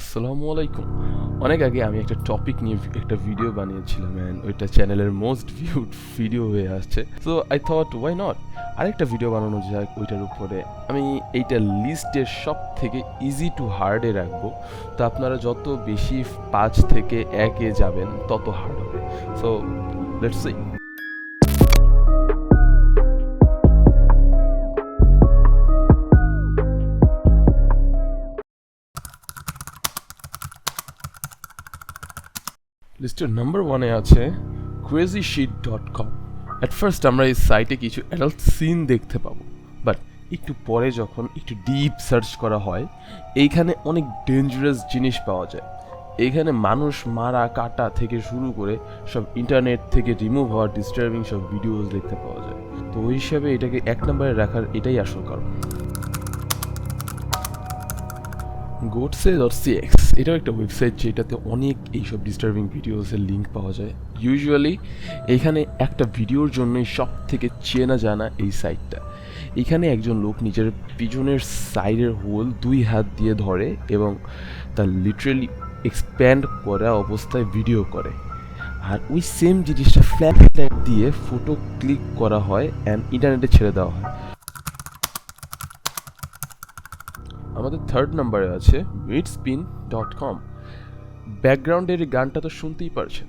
আসসালামু আলাইকুম। অনেক আগে আমি একটা টপিক নিয়ে একটা ভিডিও বানিয়েছিলাম অ্যান্ড ওইটা চ্যানেলের মোস্ট ভিউড ভিডিও হয়ে আসছে। So I thought why not আরেকটা ভিডিও বানানো যাক ওইটার উপরে। আমি এইটা লিস্টের সব থেকে ইজি টু হার্ডে রাখবো, তো আপনারা যত বেশি 5 থেকে 1-এ যাবেন তত হার্ড হবে। So let's see. লিস্টের নাম্বার 1-এ আছে crazyshit.com। অ্যাট ফার্স্ট আমরা এই সাইটে কিছু অ্যাডাল্ট সিন দেখতে পাবো, বাট একটু পরে যখন একটু ডিপ সার্চ করা হয় এইখানে অনেক ডেঞ্জারাস জিনিস পাওয়া যায়। এইখানে মানুষ মারা কাটা থেকে শুরু করে সব ইন্টারনেট থেকে রিমুভ হওয়ার ডিস্টার্বিং সব ভিডিওস দেখতে পাওয়া যায়। তো ওই হিসাবে এটাকে 1 নম্বরে রাখার এটাই আসল কারণ। Godse.cx এটাও একটা ওয়েবসাইট যেটাতে অনেক এইসব ডিস্টার্বিং ভিডিওসের লিঙ্ক পাওয়া যায়। ইউজুয়ালি এখানে একটা ভিডিওর জন্যই সব থেকে চেনা জানা এই সাইটটা। এখানে একজন লোক নিজের পিছনের সাইডের হোল 2 হাত দিয়ে ধরে এবং তার লিটারেলি এক্সপ্যান্ড করা অবস্থায় ভিডিও করে, আর ওই সেম জিনিসটা ফ্ল্যাশ লাইট দিয়ে ফটো ক্লিক করা হয় অ্যান্ড ইন্টারনেটে ছেড়ে দেওয়া হয়। আমাদের 3rd নম্বরে আছে meetspin.com। ব্যাকগ্রাউন্ডের গানটা তো শুনতেই পারছেন।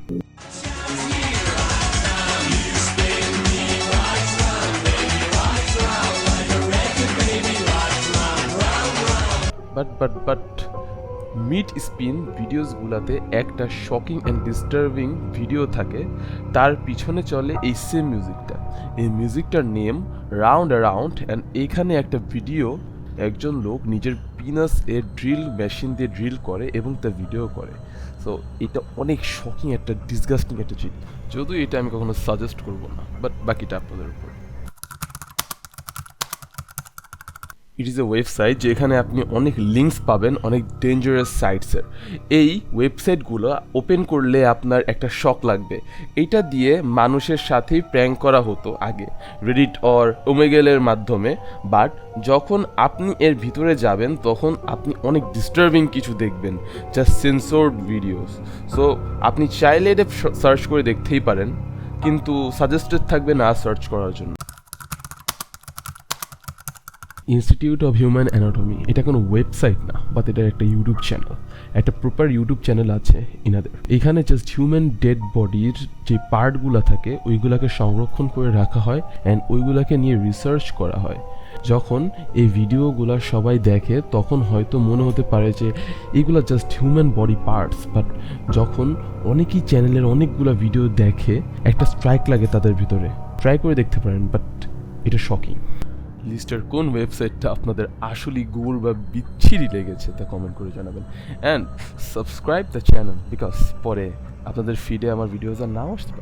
বাট মিড স্পিন ভিডিওসগুলোতে একটা শকিং অ্যান্ড ডিস্টার্বিং ভিডিও থাকে, তার পিছনে চলে এই সেম মিউজিকটা। এই মিউজিকটার নেম রাউন্ড অ্যারাউন্ড, অ্যান্ড এখানে একটা ভিডিও একজন লোক নিজের পিনাস এর ড্রিল মেশিন দিয়ে ড্রিল করে এবং তা ভিডিও করে। সো এটা অনেক শকিং একটা ডিসগাস্টিং একটা জিনিস, যদিও এটা আমি কখনো সাজেস্ট করবো না, বাট বাকিটা আপনাদের উপর। ইট ইজ এ ওয়েবসাইট যেখানে আপনি অনেক লিঙ্কস পাবেন অনেক ডেঞ্জারাস সাইটসের। এই ওয়েবসাইটগুলো ওপেন করলে আপনার একটা শক লাগবে। এইটা দিয়ে মানুষের সাথেই প্র্যাঙ্ক করা হতো আগে রেডিট অর ওমেগেলের মাধ্যমে, বাট যখন আপনি এর ভিতরে যাবেন তখন আপনি অনেক ডিস্টার্বিং কিছু দেখবেন, জাস্ট সেন্সরড ভিডিওস। সো আপনি চাইলে এটা সার্চ করে দেখতেই পারেন, কিন্তু সাজেস্টেড থাকবে না সার্চ করার জন্য। ইনস্টিটিউট অফ হিউম্যান অ্যানাটমি এটা কোনো ওয়েবসাইট না, বাট এটা একটা ইউটিউব চ্যানেল। একটা প্রপার ইউটিউব চ্যানেল আছে ইনাদের। এখানে জাস্ট হিউম্যান ডেড বডির যে পার্টগুলো থাকে ওইগুলোকে সংরক্ষণ করে রাখা হয় অ্যান্ড ওইগুলোকে নিয়ে রিসার্চ করা হয়। যখন এই ভিডিওগুলো সবাই দেখে তখন হয়তো মনে হতে পারে যে এইগুলো just human body parts, but যখন অনেকেই চ্যানেলের অনেকগুলো ভিডিও দেখে একটা স্ট্রাইক লাগে তাদের ভিতরে। ট্রাই করে দেখতে পারেন, বাট এটা শকিং। লিস্টের কোন ওয়েবসাইটটা আপনাদের আসলেই গুড় বা বিচ্ছিরি লেগেছে তা কমেন্ট করে জানাবেন, and subscribe the channel because পরে আপনাদের ফিডে আমার ভিডিওস আর নাও আসতে পারে।